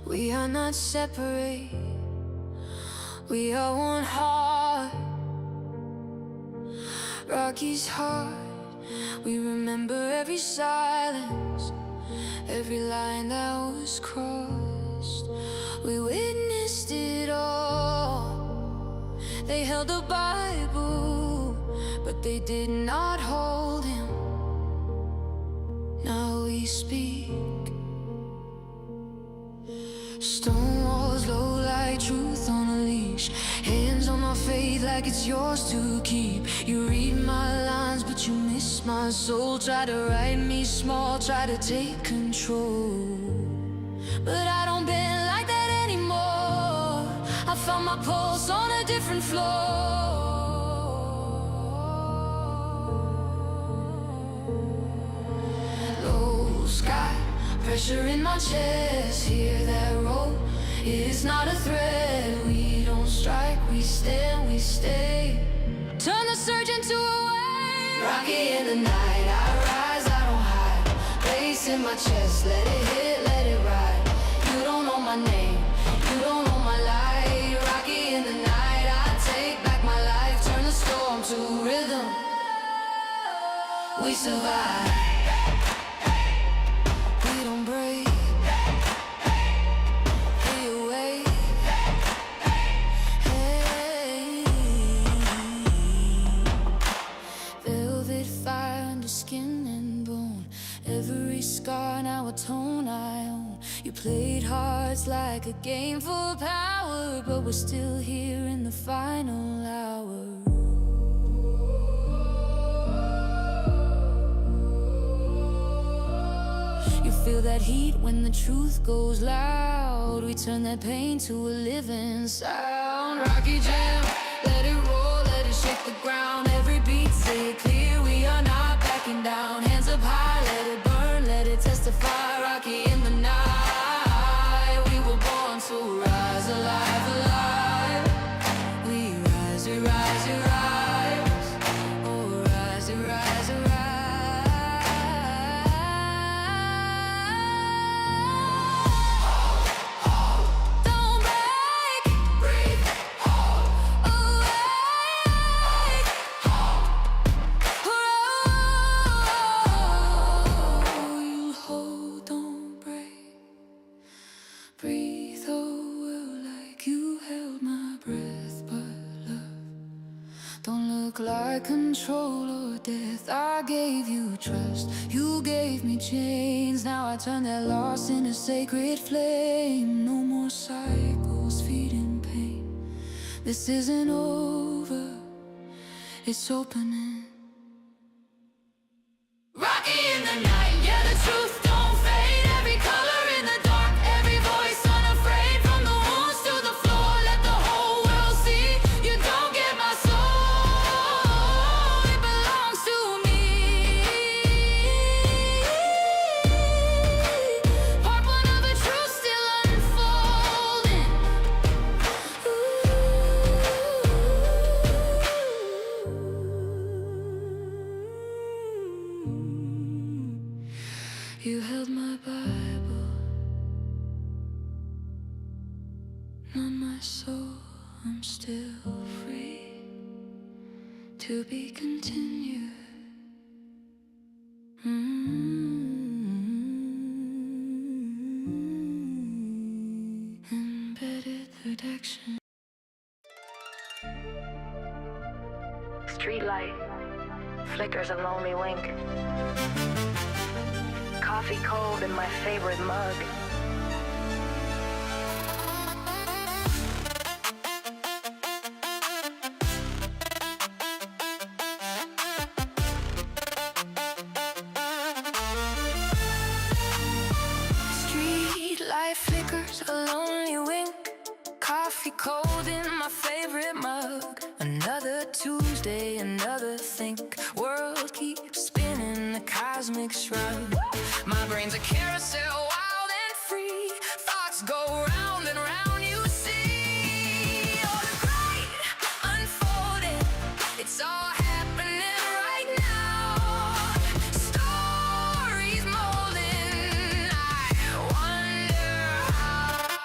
We are not separate, we are one heart. Rocky's heart, we remember every silence, every line that was crossed. We witnessed it all. They held the Bible, but they did not hold him. Now we speak. Stone walls low like truth on a leash. Hands on my faith like it's yours to keep. You read my lines but you miss my soul. Try to write me small, try to take control, but I don't bend like that anymore. I found my pulse on a different floor. Low sky, pressure in my chest, hear that roll. It's not a threat, we don't strike, we stand, we stay. Turn the surge into a wave. Rocky in the night, I rise, I don't hide. Bass in my chest, let it hit, let it ride. You don't know my name, you don't know my light. Rocky in the night, I take back my life. Turn the storm to rhythm, we survive. We don't break. Skin and bone, every scar now a tone I own. You played hearts like a game for power, but we're still here in the final hour. You feel that heat when the truth goes loud. We turn that pain to a living sound. Rocky jam, let it roll, let it shake the ground. Every beat say it clear, we are not backing down. Hands up high, let it burn, let it testify. Rocky in the night, we were born to rise, alive, alive. We rise, we rise, we rise. Oh, rise, we rise, we rise. Don't break, breathe, awake. You hold, don't break. Breathe, oh, well, like you held my breath, but love don't look like control or death. I gave you trust, you gave me chains. Now I turn that loss into sacred flame. No more cycles feeding pain. This isn't over, it's opening. Rocky in the night, yeah, the truth don't fade. Every color in the dark, every voice unafraid. From the wounds to the floor, let the whole world see. You don't get my soul, it belongs to me. Part one of a truth still unfolding. You held my Bible, not my soul. I'm still free to be continued. Embedded protection. Street light flickers a lonely wink. Coffee cold in my favorite mug. Street light flickers a lonely wink. Coffee cold in my favorite mug. Another Tuesday, another think. World keeps spinning, the cosmic shrug. My brain's a carousel, wild and free. Thoughts go round and round, you see. Oh, the great unfolding, it's all happening right now. Stories molding, I wonder how.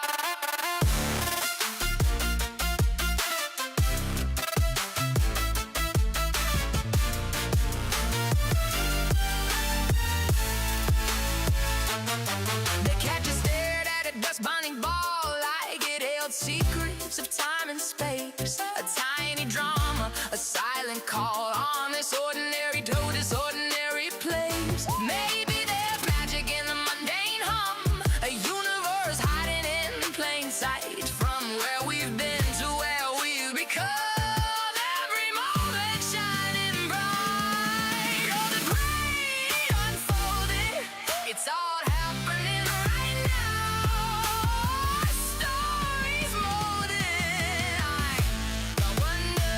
Maybe there's magic in the mundane hum, a universe hiding in plain sight. From where we've been to where we've become, every moment shining bright. Oh, the great unfolding, it's all happening right now. Our story's molding. I wonder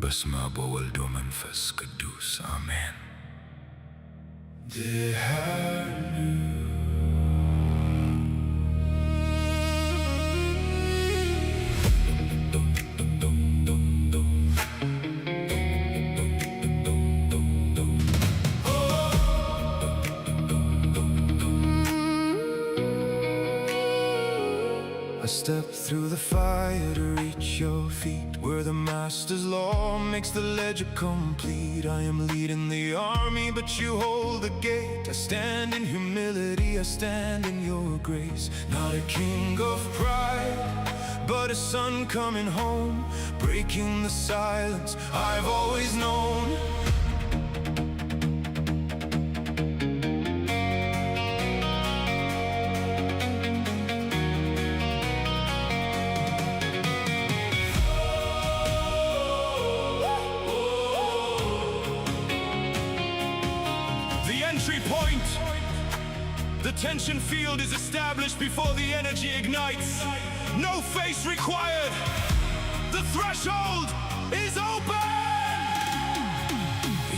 በስመ አብ ወወልድ ወመንፈስ ቅዱስ አሜን። ድሃኑ I step through the fire to reach your feet, where the master's law makes the ledger complete. I am leading the army, but you hold the gate. I stand in humility, I stand in your grace. Not a king of pride, but a son coming home, breaking the silence I've always known. Entry point. The tension field is established before the energy ignites. No face required. The threshold is open.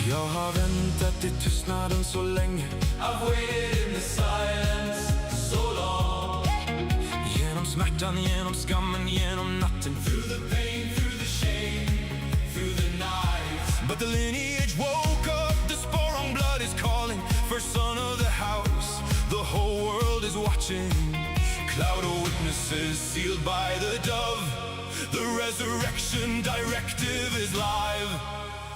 Jag har väntat i tystnaden så länge. I've waited in the silence so long. Genom smärtan, genom skammen, genom natten. Through the pain, through the shame, through the nights. But the lineage woke up, the spore on blood is calling. First son of the house, the whole world is watching. Cloud of witnesses sealed by the dove. The resurrection directive is live.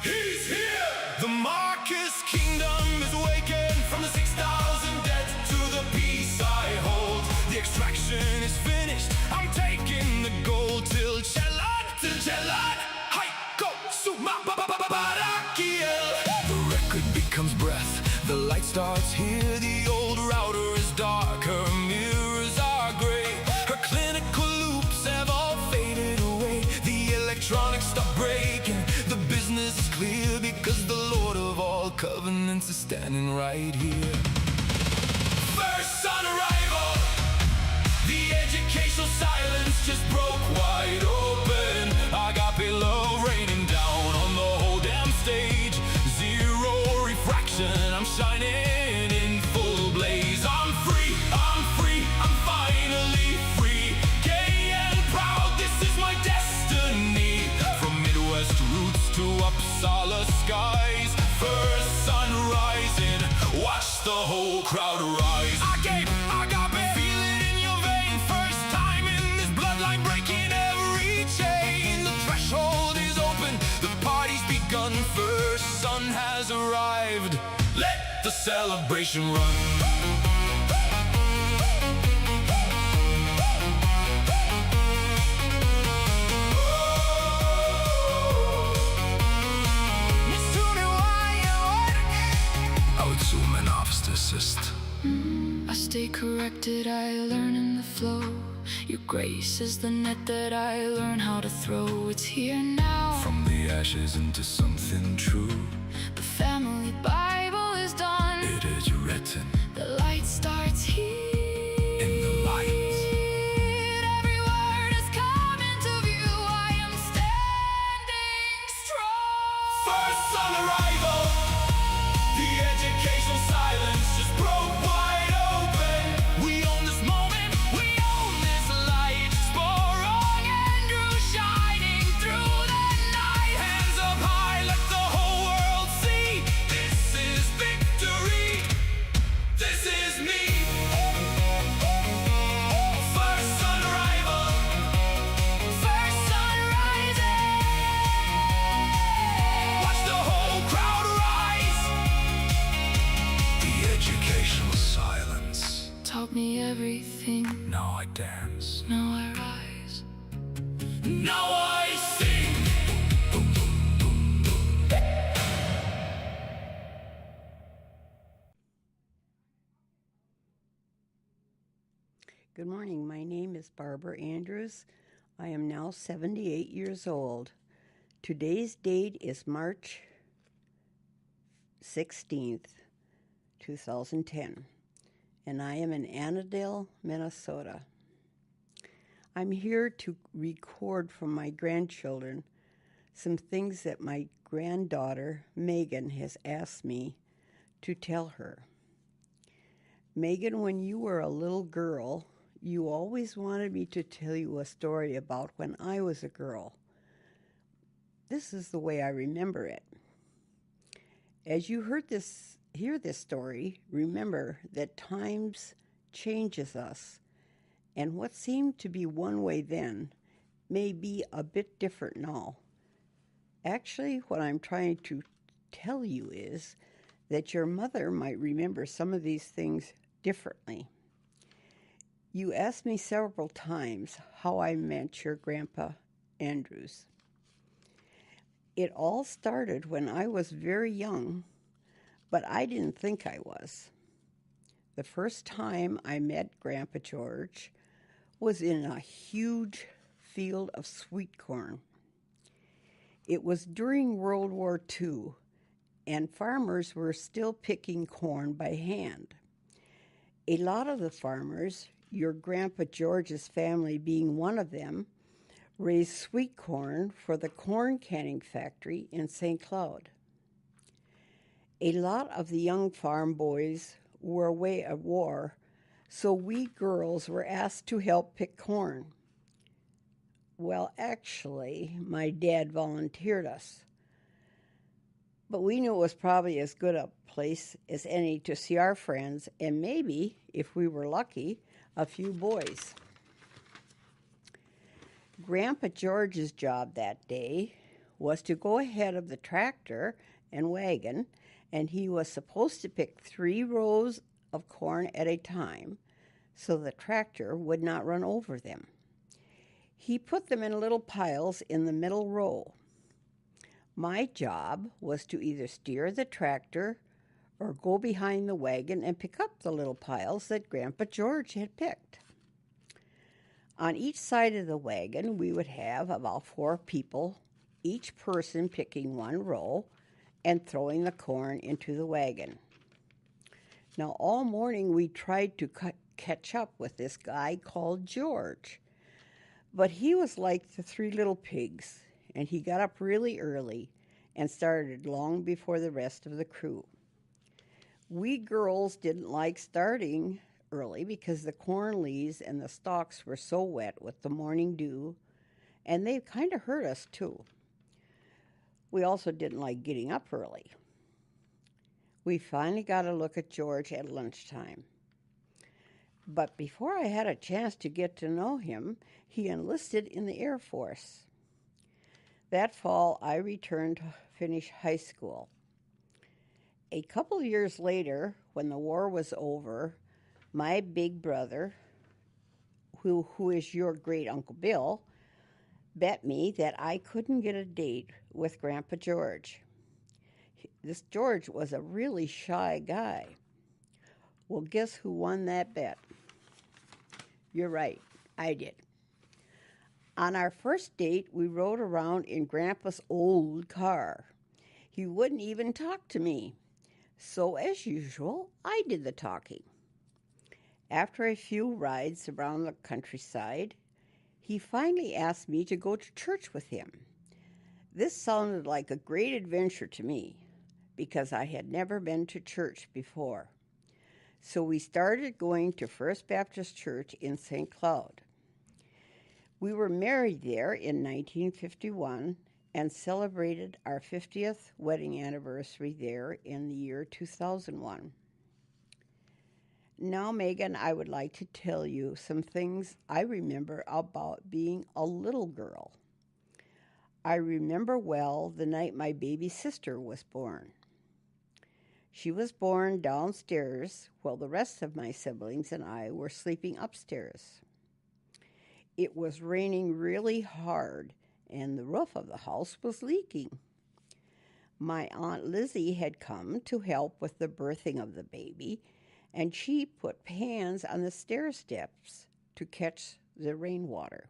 He's here! The Marcus kingdom is awakened. From the 6,000 dead to the peace I hold. The extraction is finished, I'm taking the gold. Till Chelad, Hai, go, Suma, Barakiel. The record becomes breath. The light starts here, the old router is dark, her mirrors are gray. Her clinical loops have all faded away. The electronics stop breaking, the business is clear, because the Lord of all covenants is standing right here. First son arrival, the educational silence just broke wide open. Agape love raining down on the whole damn stage. Zero refraction, I'm shining in full blaze. I'm free, I'm finally free. Gay and proud, this is my destiny. From Midwest roots to Uppsala skies. First sun rising, watch the whole crowd rise. Agape, feel it in your vein. First time in this bloodline, breaking every chain. The threshold is open, the party's begun. First sun has arrived, let the celebration run. I stay corrected, I learn in the flow. Your grace is the net that I learn how to throw. It's here now. From the ashes into something true. The family Bible is done. It is written. The light starts here. In the light. Every word has come into view. I am standing strong. First sun arrival, the educational silence just broke wide open. We own this moment, we own this light. Sporong Andrew shining through the night. Hands up high, let the whole world see. This is me everything. Now I dance. Now I rise. Now I sing. Good morning. My name is Barbara Andrews. I am now 78 years old. Today's date is March 16th, 2010, and I am in Annandale, Minnesota. I'm here to record from my grandchildren some things that my granddaughter, Megan, has asked me to tell her. Megan, when you were a little girl, you always wanted me to tell you a story about when I was a girl. This is the way I remember it. As you hear this story, remember that times changes us, and what seemed to be one way then may be a bit different now. Actually, what I'm trying to tell you is that your mother might remember some of these things differently. You asked me several times how I met your Grandpa Andrews. It all started when I was very young, but I didn't think I was. The first time I met Grandpa George was in a huge field of sweet corn. It was during World War II, and farmers were still picking corn by hand. A lot of the farmers, your Grandpa George's family being one of them, raised sweet corn for the corn canning factory in St. Cloud. A lot of the young farm boys were away at war, so we girls were asked to help pick corn. Well, actually, my dad volunteered us. But we knew it was probably as good a place as any to see our friends and maybe, if we were lucky, a few boys. Grandpa George's job that day was to go ahead of the tractor and wagon, and he was supposed to pick 3 rows of corn at a time so the tractor would not run over them. He put them in little piles in the middle row. My job was to either steer the tractor or go behind the wagon and pick up the little piles that Grandpa George had picked. On each side of the wagon, we would have about 4 people, each person picking 1 row and throwing the corn into the wagon. Now, all morning we tried to catch up with this guy called George, but he was like the 3 little pigs, and he got up really early and started long before the rest of the crew. We girls didn't like starting early because the corn leaves and the stalks were so wet with the morning dew, and they kind of hurt us too. We also didn't like getting up early. We finally got a look at George at lunchtime. But before I had a chance to get to know him, he enlisted in the Air Force. That fall, I returned to finish high school. A couple years later, when the war was over, my big brother, who is your great Uncle Bill, bet me that I couldn't get a date with Grandpa George. This George was a really shy guy. Well, guess who won that bet? You're right, I did. On our first date, we rode around in Grandpa's old car. He wouldn't even talk to me. So, as usual, I did the talking. After a few rides around the countryside, he finally asked me to go to church with him. This sounded like a great adventure to me because I had never been to church before. So we started going to First Baptist Church in St. Cloud. We were married there in 1951 and celebrated our 50th wedding anniversary there in the year 2001. Now, Megan, I would like to tell you some things I remember about being a little girl. I remember well the night my baby sister was born. She was born downstairs while the rest of my siblings and I were sleeping upstairs. It was raining really hard, and the roof of the house was leaking. My Aunt Lizzie had come to help with the birthing of the baby, and she put pans on the stair steps to catch the rainwater.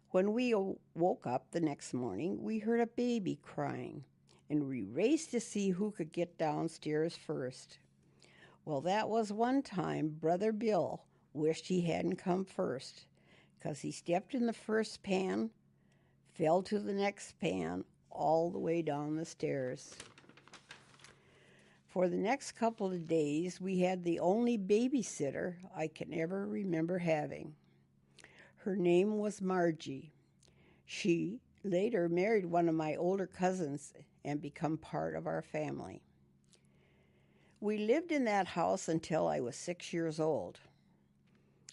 When we woke up the next morning, we heard a baby crying, and we raced to see who could get downstairs first. Well, that was one time Brother Bill wished he hadn't come first, 'cause he stepped in the first pan, fell to the next pan, all the way down the stairs. For the next couple of days, we had the only babysitter I can ever remember having. Her name was Margie. She later married one of my older cousins and became part of our family. We lived in that house until I was 6 years old.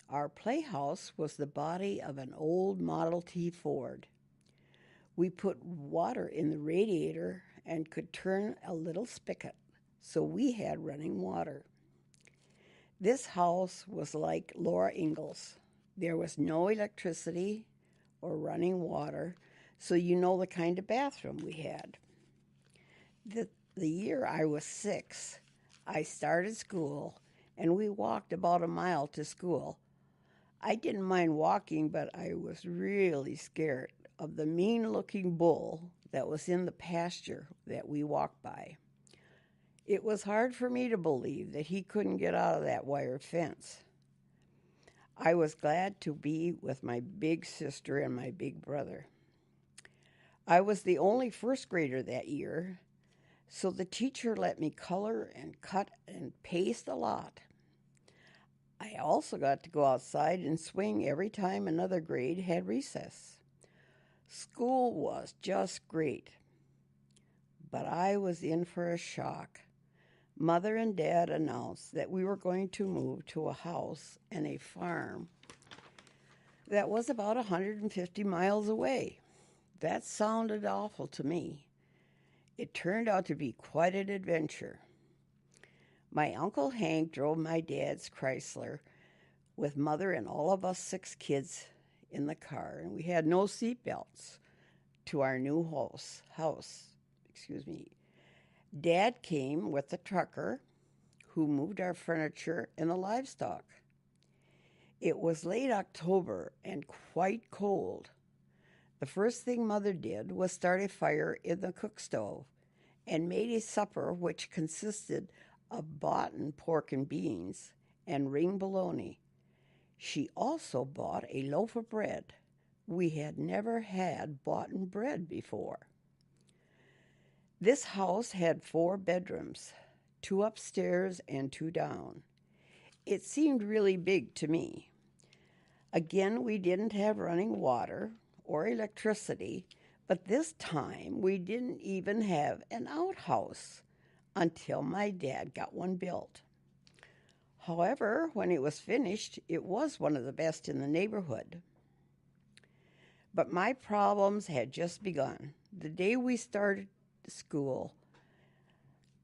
Our playhouse was the body of an old Model T Ford. We put water in the radiator and could turn a little spigot, so we had running water. This house was like Laura Ingalls. There was no electricity or running water, so you know the kind of bathroom we had. The year I was 6, I started school, and we walked about a mile to school. I didn't mind walking, but I was really scared of the mean-looking bull that was in the pasture that we walked by. It was hard for me to believe that he couldn't get out of that wire fence. I was glad to be with my big sister and my big brother. I was the only first grader that year, so the teacher let me color and cut and paste a lot. I also got to go outside and swing every time another grade had recess. School was just great, but I was in for a shock. Mother and Dad announced that we were going to move to a house and a farm that was about 150 miles away. That sounded awful to me. It turned out to be quite an adventure. My Uncle Hank drove my dad's Chrysler with Mother and all of us 6 kids in the car, and we had no seat belts to our new house. Dad came with the trucker who moved our furniture and the livestock. It was late October and quite cold. The first thing Mother did was start a fire in the cook stove and made a supper which consisted of boughten pork and beans and ring bologna. She also bought a loaf of bread. We had never had boughten bread before. This house had 4 bedrooms, 2 upstairs and 2 down. It seemed really big to me. Again, we didn't have running water or electricity, but this time we didn't even have an outhouse until my dad got one built. However, when it was finished, it was one of the best in the neighborhood. But my problems had just begun. The day we started school,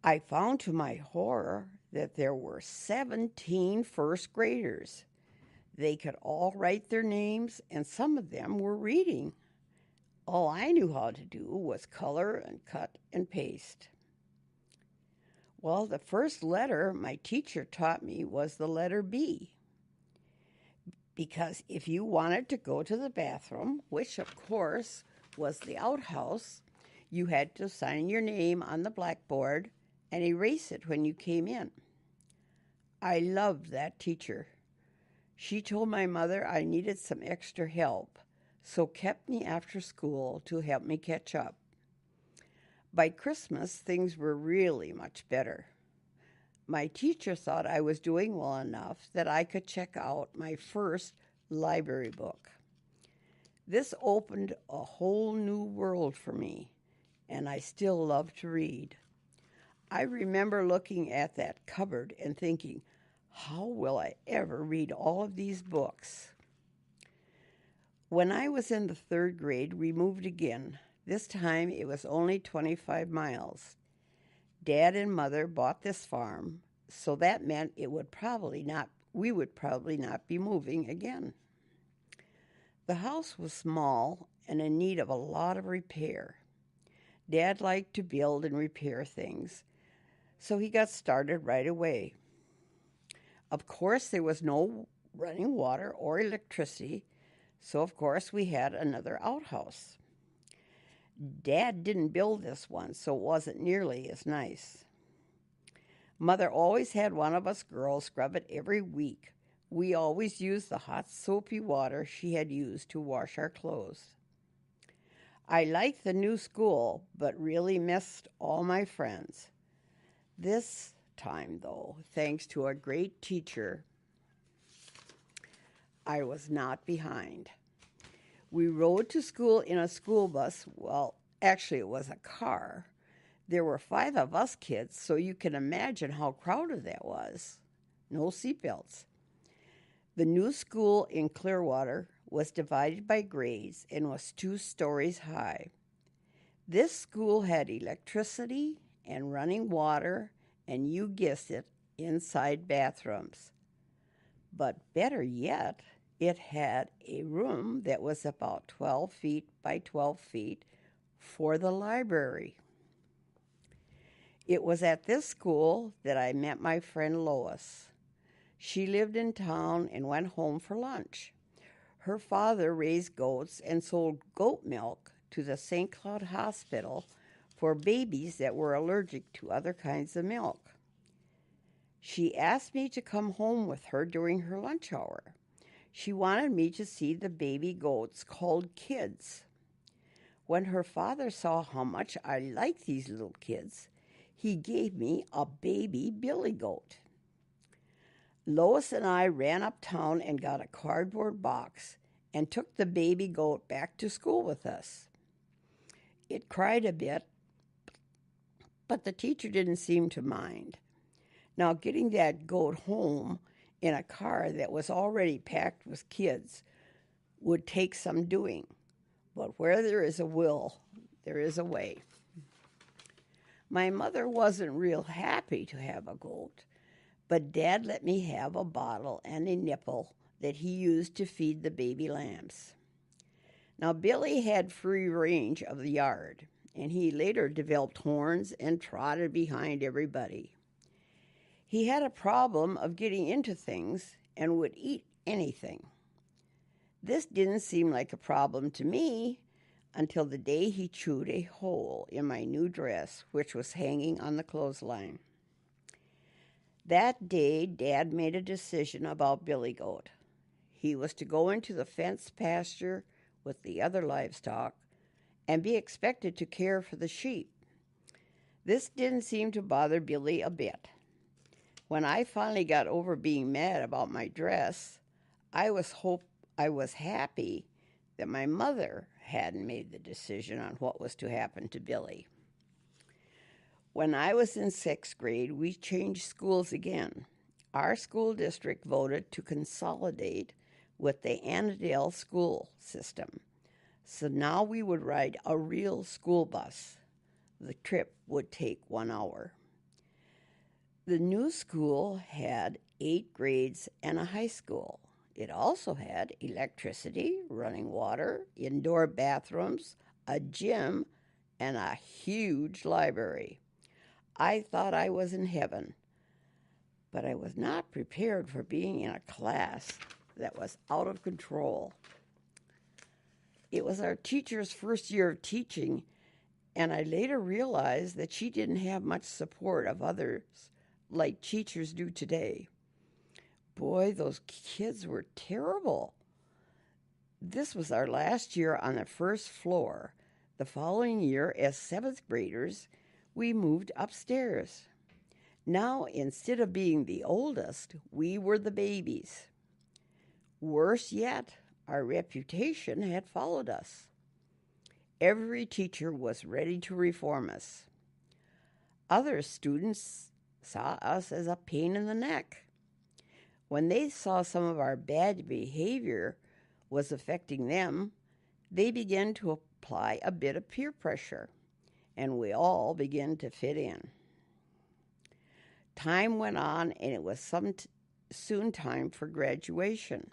I found to my horror that there were 17 first graders. They could all write their names, and some of them were reading. All I knew how to do was color and cut and paste. Well, the first letter my teacher taught me was the letter B, because if you wanted to go to the bathroom, which of course was the outhouse, you had to sign your name on the blackboard and erase it when you came in. I loved that teacher. She told my mother I needed some extra help, so kept me after school to help me catch up. By Christmas, things were really much better. My teacher thought I was doing well enough that I could check out my first library book. This opened a whole new world for me, and I still love to read. I remember looking at that cupboard and thinking, how will I ever read all of these books? When I was in the 3rd grade, we moved again. This time it was only 25 miles. Dad and Mother bought this farm, so that meant we would probably not be moving again. The house was small and in need of a lot of repair. Dad liked to build and repair things, so he got started right away. Of course, there was no running water or electricity, so of course we had another outhouse. Dad didn't build this one, so it wasn't nearly as nice. Mother always had one of us girls scrub it every week. We always used the hot soapy water she had used to wash our clothes. I liked the new school, but really missed all my friends. This time, though, thanks to a great teacher, I was not behind. We rode to school in a school bus. Well, actually, it was a car. There were 5 of us kids, so you can imagine how crowded that was. No seatbelts. The new school in Clearwater was divided by grades and was 2 stories high. This school had electricity and running water, and you guessed it, inside bathrooms. But better yet, it had a room that was about 12 feet by 12 feet for the library. It was at this school that I met my friend Lois. She lived in town and went home for lunch. Her father raised goats and sold goat milk to the St. Cloud Hospital for babies that were allergic to other kinds of milk. She asked me to come home with her during her lunch hour. She wanted me to see the baby goats called kids. When her father saw how much I liked these little kids, he gave me a baby billy goat. Lois and I ran uptown and got a cardboard box and took the baby goat back to school with us. It cried a bit, but the teacher didn't seem to mind. Now, getting that goat home in a car that was already packed with kids would take some doing. But where there is a will, there is a way. My mother wasn't real happy to have a goat, but Dad let me have a bottle and a nipple that he used to feed the baby lambs. Now, Billy had free range of the yard, and he later developed horns and trotted behind everybody. He had a problem of getting into things and would eat anything. This didn't seem like a problem to me until the day he chewed a hole in my new dress, which was hanging on the clothesline. That day, Dad made a decision about Billy Goat. He was to go into the fenced pasture with the other livestock and be expected to care for the sheep. This didn't seem to bother Billy a bit. When I finally got over being mad about my dress, I was happy that my mother hadn't made the decision on what was to happen to Billy. When I was in 6th grade, we changed schools again. Our school district voted to consolidate with the Annandale school system. So now we would ride a real school bus. The trip would take 1 hour. The new school had 8 grades and a high school. It also had electricity, running water, indoor bathrooms, a gym, and a huge library. I thought I was in heaven, but I was not prepared for being in a class that was out of control. It was our teacher's first year of teaching, and I later realized that she didn't have much support of others like teachers do today. Boy, those kids were terrible. This was our last year on the first floor. The following year, as 7th graders, we moved upstairs. Now, instead of being the oldest, we were the babies. Worse yet, our reputation had followed us. Every teacher was ready to reform us. Other students saw us as a pain in the neck. When they saw some of our bad behavior was affecting them, they began to apply a bit of peer pressure, and we all began to fit in. Time went on, and it was soon time for graduation.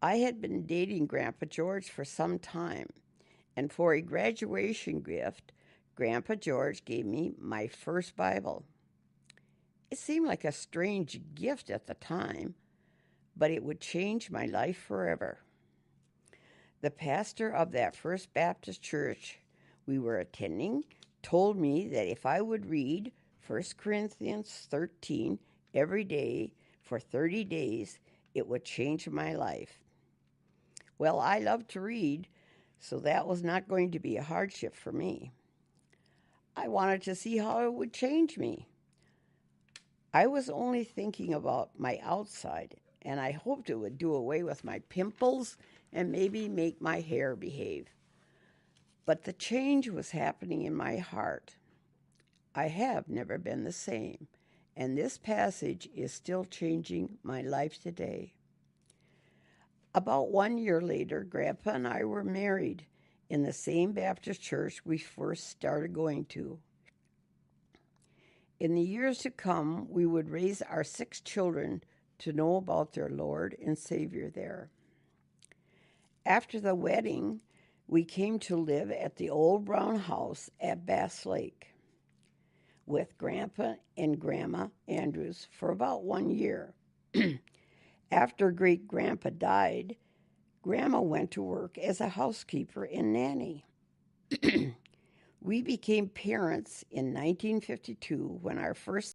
I had been dating Grandpa George for some time, and for a graduation gift, Grandpa George gave me my first Bible. It seemed like a strange gift at the time, but it would change my life forever. The pastor of that First Baptist church we were attending told me that if I would read 1 Corinthians 13 every day for 30 days, it would change my life. Well, I love to read, so that was not going to be a hardship for me. I wanted to see how it would change me. I was only thinking about my outside, and I hoped it would do away with my pimples and maybe make my hair behave. But the change was happening in my heart. I have never been the same, and this passage is still changing my life today. About 1 year later, Grandpa and I were married in the same Baptist church we first started going to. In the years to come, we would raise our 6 children to know about their Lord and Savior there. After the wedding, we came to live at the old brown house at Bass Lake with Grandpa and Grandma Andrews for about 1 year. After great-grandpa died, Grandma went to work as a housekeeper and nanny. We became parents in 1952 when our first